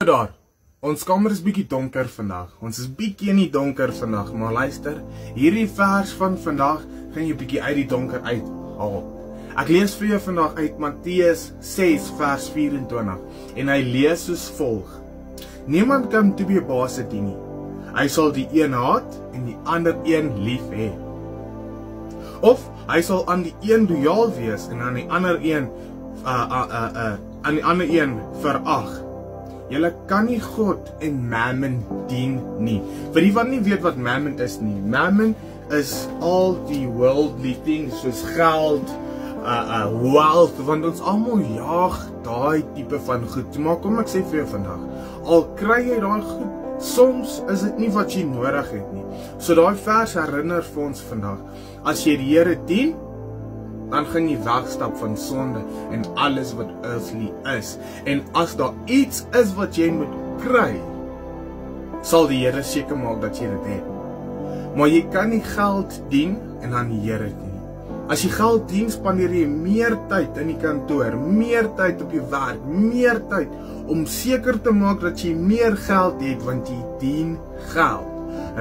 Daar, ons kamer is bietjie donker vandag. Ons is bietjie in die donker vandag, maar luister, hierdie vers van vandag gaan jy bietjie uit die donker uithaal. Ek lees vir jou vandag uit Matteus 6 vers 24 en hy lees soos volg: Niemand kan twee baase dien nie. Hy sal die een haat en die ander een lief hê. Of hy sal aan die een lojaal wees en aan die ander een verag. Julle kan nie God en mammon dien nie. Vir die wat nie weet wat mammon is nie. Mammon is al die worldly things soos geld, wealth, want ons almal jaag daai tipe van goed. Maar kom ek sê vir jou vandag, al kry jy daai goed, soms is dit nie wat jy nodig het nie. So daai vers herinner vir ons vandag, as jy die Here dien, dan gaan jy wegstap van sonde en alles wat earthly is. En as daar iets is wat jy moet kry, sal die Here seker maak dat jy dit het. Maar jy kan nie geld dien en dan die Here dien. As jy geld dien, spandeer jy meer tyd in die kantoor, meer tyd op jou werk, meer tyd om seker te maak dat jy meer geld het, want jy dien geld.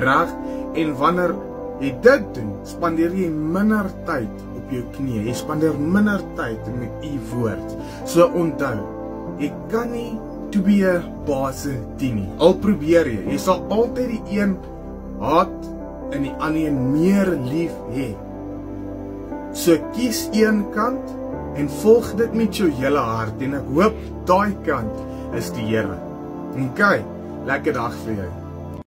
Reg? En wanneer jy dit doen, spandeer jy minder tyd op jou knie. Jy spandeer minder tyd met u woord. So onthou, jy kan nie twee baase dien nie. Al probeer jy, jy sal altyd die een haat en die ander een meer lief hê. So kies een kant en volg dit met jou hele hart en ek hoop daai kant is die Here. Okay, lekker dag vir jou.